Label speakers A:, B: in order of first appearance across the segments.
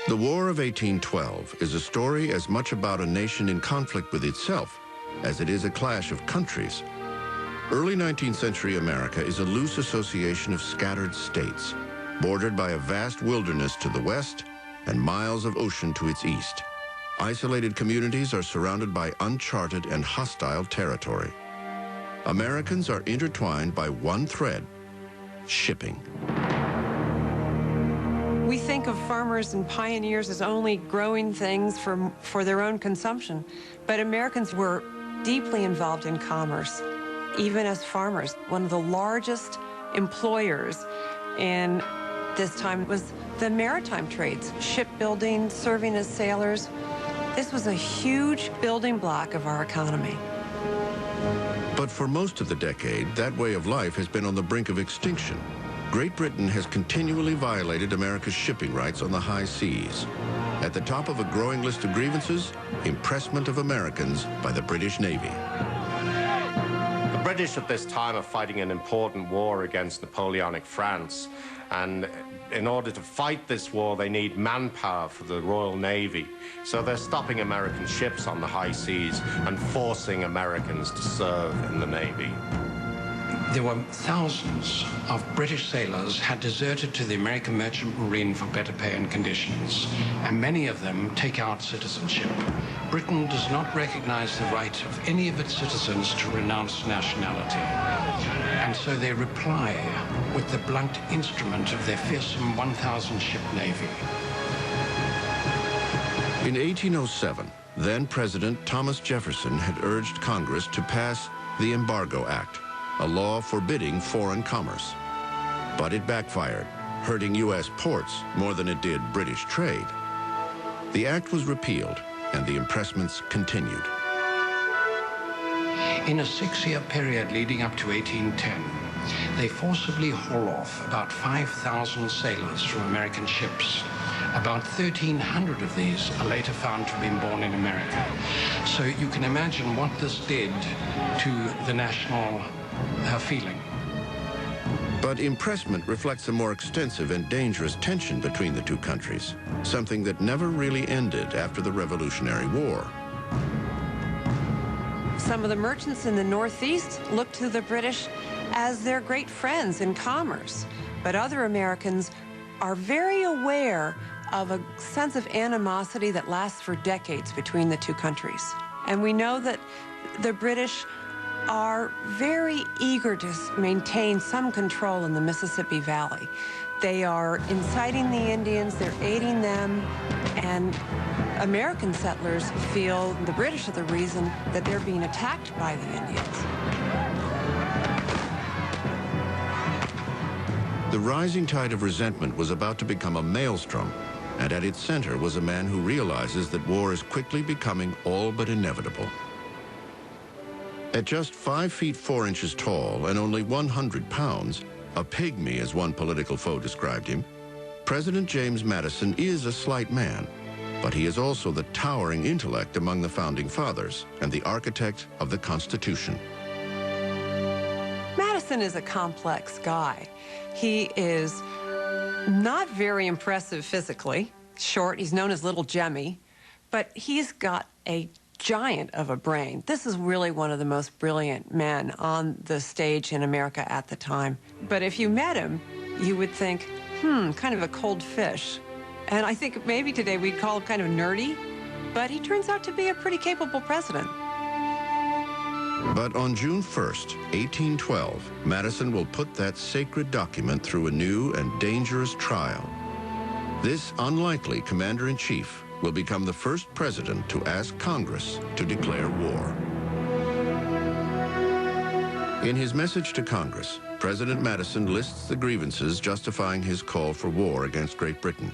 A: The War of 1812 is a story as much about a nation in conflict with itself as it is a clash of countries. Early 19th century America is a loose association of scattered states, bordered by a vast wilderness to the west and miles of ocean to its east. Isolated communities are surrounded by uncharted and hostile territory. Americans are intertwined by one thread: shipping.
B: We think of farmers and pioneers as only growing things for their own consumption, but Americans were deeply involved in commerce, even as farmers. One of the largest employers in this time was the maritime trades, shipbuilding, serving as sailors. This was a huge building block of our economy.
A: But for most of the decade, that way of life has been on the brink of extinction. Great Britain has continually violated America's shipping rights on the high seas. At the top of a growing list of grievances, impressment of Americans by the British Navy.
C: The British at this time are fighting an important war against Napoleonic France, and in order to fight this war, they need manpower for the Royal Navy. So they're stopping American ships on the high seas and forcing Americans to serve in the Navy.
D: There were thousands of British sailors had deserted to the American Merchant Marine for better pay and conditions, and many of them take out citizenship. Britain does not recognize the right of any of its citizens to renounce nationality, and so they reply with the blunt instrument of their fearsome 1,000-ship navy.
A: In 1807, then-President Thomas Jefferson had urged Congress to pass the Embargo Act, a law forbidding foreign commerce. But it backfired, hurting U.S. ports more than it did British trade. The act was repealed, and the impressments continued.
D: In a 6-year period leading up to 1810, they forcibly haul off about 5,000 sailors from American ships. About 1,300 of these are later found to have been born in America. So you can imagine what this did to the national feeling.
A: But impressment reflects a more extensive and dangerous tension between the two countries, something that never really ended after the Revolutionary War.
B: Some of the merchants in the Northeast looked to the British as their great friends in commerce, but other Americans are very aware of a sense of animosity that lasts for decades between the two countries. And we know that the British are very eager to maintain some control in the Mississippi Valley. They are inciting the Indians, they're aiding them, and American settlers feel the British are the reason that they're being attacked by the Indians.
A: The rising tide of resentment was about to become a maelstrom, and at its center was a man who realizes that war is quickly becoming all but inevitable. At just 5 feet 4 inches tall and only 100 pounds, a pygmy as one political foe described him, President James Madison is a slight man, but he is also the towering intellect among the founding fathers and the architect of the Constitution.
B: Madison is a complex guy. He is not very impressive physically, short, he's known as Little Jemmy, but he's got a giant of a brain. This is really one of the most brilliant men on the stage in America at the time. But if you met him, you would think, kind of a cold fish. And I think maybe today we'd call him kind of nerdy, but he turns out to be a pretty capable president.
A: But on June 1st, 1812, Madison will put that sacred document through a new and dangerous trial. This unlikely commander-in-chief will become the first president to ask Congress to declare war. In his message to Congress, President Madison lists the grievances justifying his call for war against Great Britain.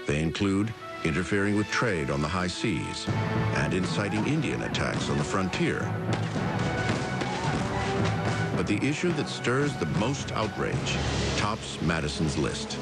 A: They include interfering with trade on the high seas and inciting Indian attacks on the frontier. But the issue that stirs the most outrage tops Madison's list.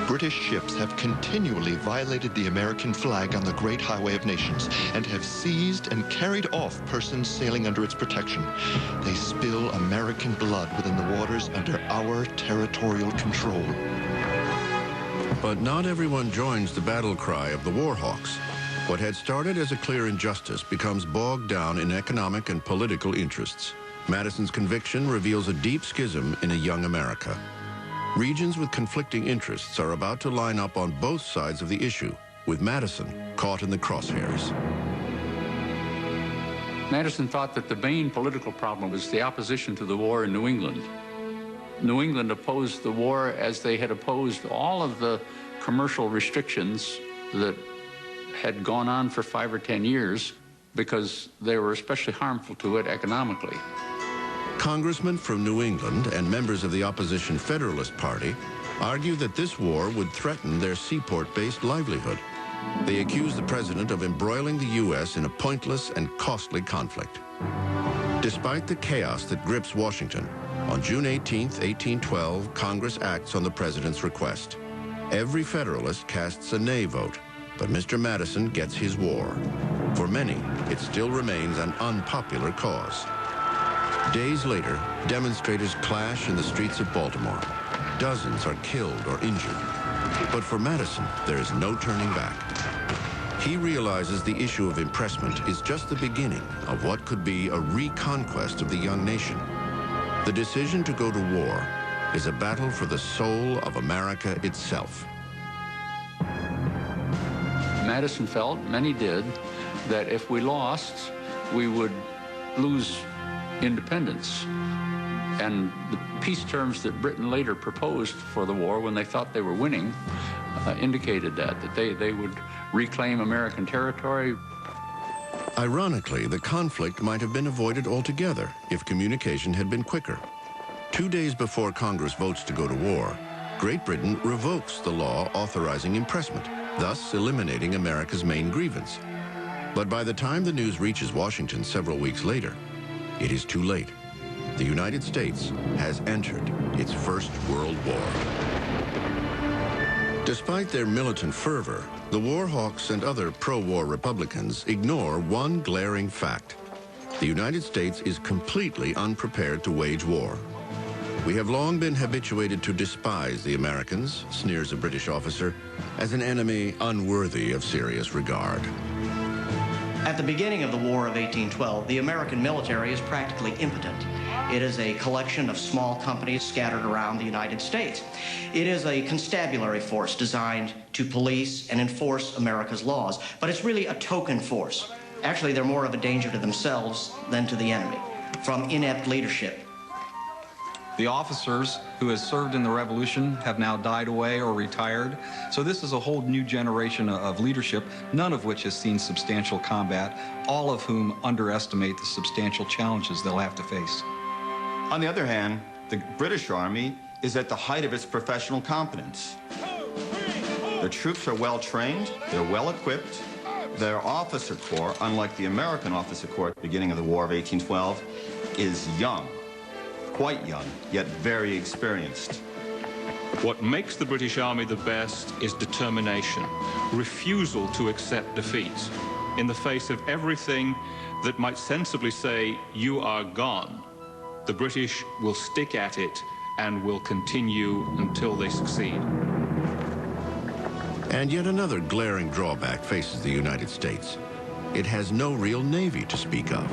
E: British ships have continually violated the American flag on the Great Highway of Nations and have seized and carried off persons sailing under its protection. They spill American blood within the waters under our territorial control.
A: But not everyone joins the battle cry of the war hawks. What had started as a clear injustice becomes bogged down in economic and political interests. Madison's conviction reveals a deep schism in a young America. Regions with conflicting interests are about to line up on both sides of the issue, with Madison caught in the crosshairs.
F: Madison thought that the main political problem was the opposition to the war in New England. New England opposed the war as they had opposed all of the commercial restrictions that had gone on for 5 or 10 years because they were especially harmful to it economically.
A: Congressmen from New England and members of the opposition Federalist Party argue that this war would threaten their seaport-based livelihood. They accuse the president of embroiling the U.S. in a pointless and costly conflict. Despite the chaos that grips Washington, on June 18, 1812, Congress acts on the president's request. Every Federalist casts a nay vote, but Mr. Madison gets his war. For many, it still remains an unpopular cause. Days later, demonstrators clash in the streets of Baltimore. Dozens are killed or injured. But for Madison, there is no turning back. He realizes the issue of impressment is just the beginning of what could be a reconquest of the young nation. The decision to go to war is a battle for the soul of America itself.
F: Madison felt, many did, that if we lost, we would lose independence. And the peace terms that Britain later proposed for the war when they thought they were winning indicated that they would reclaim American territory.
A: Ironically, the conflict might have been avoided altogether if communication had been quicker. 2 days before Congress votes to go to war, Great Britain revokes the law authorizing impressment, thus eliminating America's main grievance. But by the time the news reaches Washington several weeks later, it is too late. The United States has entered its First World War. Despite their militant fervor, the war hawks and other pro-war Republicans ignore one glaring fact. The United States is completely unprepared to wage war. We have long been habituated to despise the Americans, sneers a British officer, as an enemy unworthy of serious regard.
G: At the beginning of the War of 1812, the American military is practically impotent. It is a collection of small companies scattered around the United States. It is a constabulary force designed to police and enforce America's laws, but it's really a token force. Actually, they're more of a danger to themselves than to the enemy, from inept leadership.
H: The officers who had served in the Revolution have now died away or retired. So this is a whole new generation of leadership, none of which has seen substantial combat, all of whom underestimate the substantial challenges they'll have to face.
I: On the other hand, the British Army is at the height of its professional competence. The troops are well trained, they're well equipped. Their officer corps, unlike the American officer corps at the beginning of the War of 1812, is young. Quite young, yet very experienced.
J: What makes the British Army the best is determination, refusal to accept defeat. In the face of everything that might sensibly say, you are gone, the British will stick at it and will continue until they succeed.
A: And yet another glaring drawback faces the United States. It has no real navy to speak of.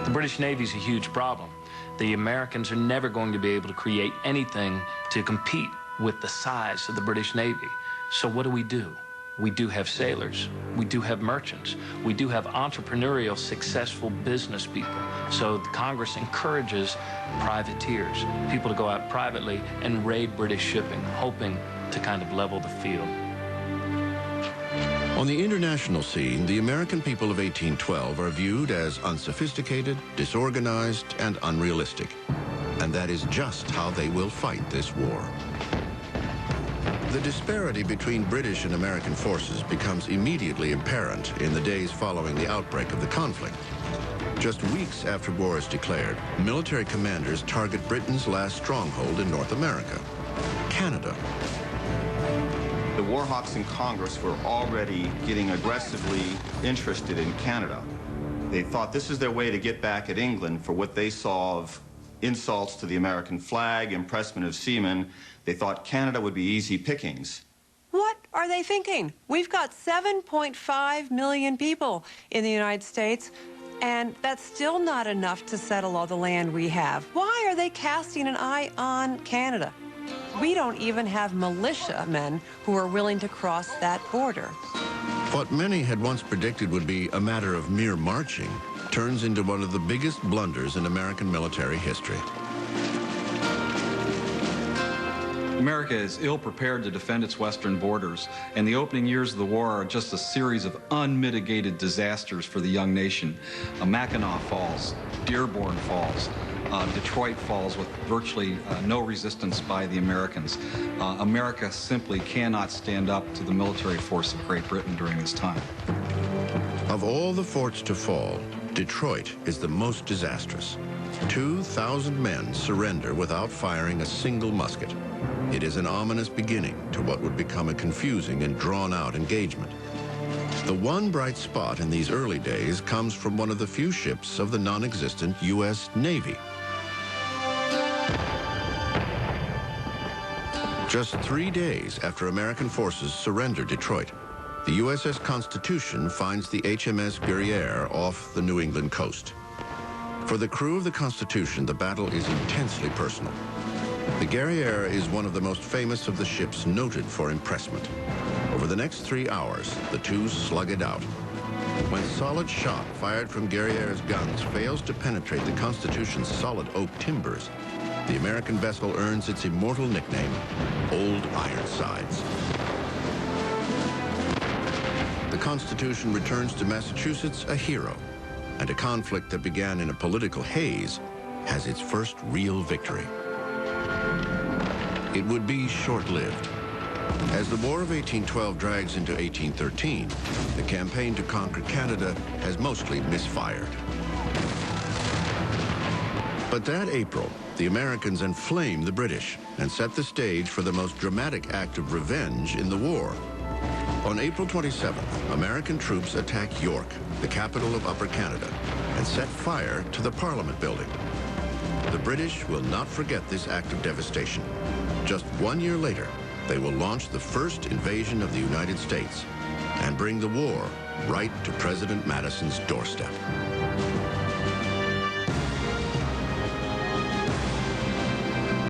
K: The British Navy is a huge problem. The Americans are never going to be able to create anything to compete with the size of the British Navy. So what do? We do have sailors. We do have merchants. We do have entrepreneurial, successful business people. So Congress encourages privateers, people to go out privately and raid British shipping, hoping to kind of level the field.
A: On the international scene, the American people of 1812 are viewed as unsophisticated, disorganized, and unrealistic. And that is just how they will fight this war. The disparity between British and American forces becomes immediately apparent in the days following the outbreak of the conflict. Just weeks after war is declared, military commanders target Britain's last stronghold in North America, Canada.
I: The war hawks in Congress were already getting aggressively interested in Canada. They thought this is their way to get back at England for what they saw of insults to the American flag, impressment of seamen. They thought Canada would be easy pickings.
B: are they thinking? We've got 7.5 million people in the United States, and that's still not enough to settle all the land we have. Why are they casting an eye on Canada? We don't even have militiamen who are willing to cross that border.
A: What many had once predicted would be a matter of mere marching turns into one of the biggest blunders in American military history.
H: America is ill-prepared to defend its western borders, and the opening years of the war are just a series of unmitigated disasters for the young nation. Mackinac Falls, Dearborn Falls, Detroit Falls with virtually no resistance by the Americans. America simply cannot stand up to the military force of Great Britain during this time.
A: Of all the forts to fall, Detroit is the most disastrous. 2,000 men surrender without firing a single musket. It is an ominous beginning to what would become a confusing and drawn-out engagement. The one bright spot in these early days comes from one of the few ships of the non-existent U.S. Navy. Just 3 days after American forces surrender Detroit, the USS Constitution finds the HMS Guerrière off the New England coast. For the crew of the Constitution, the battle is intensely personal. The Guerrière is one of the most famous of the ships noted for impressment. Over the next 3 hours, the two slug it out. When solid shot fired from Guerrière's guns fails to penetrate the Constitution's solid oak timbers, the American vessel earns its immortal nickname, Old Ironsides. The Constitution returns to Massachusetts a hero, and a conflict that began in a political haze has its first real victory. It would be short-lived. As the War of 1812 drags into 1813, the campaign to conquer Canada has mostly misfired. But that April, the Americans enflamed the British and set the stage for the most dramatic act of revenge in the war. On April 27th, American troops attack York, the capital of Upper Canada, and set fire to the Parliament building. The British will not forget this act of devastation. Just 1 year later, they will launch the first invasion of the United States and bring the war right to President Madison's doorstep.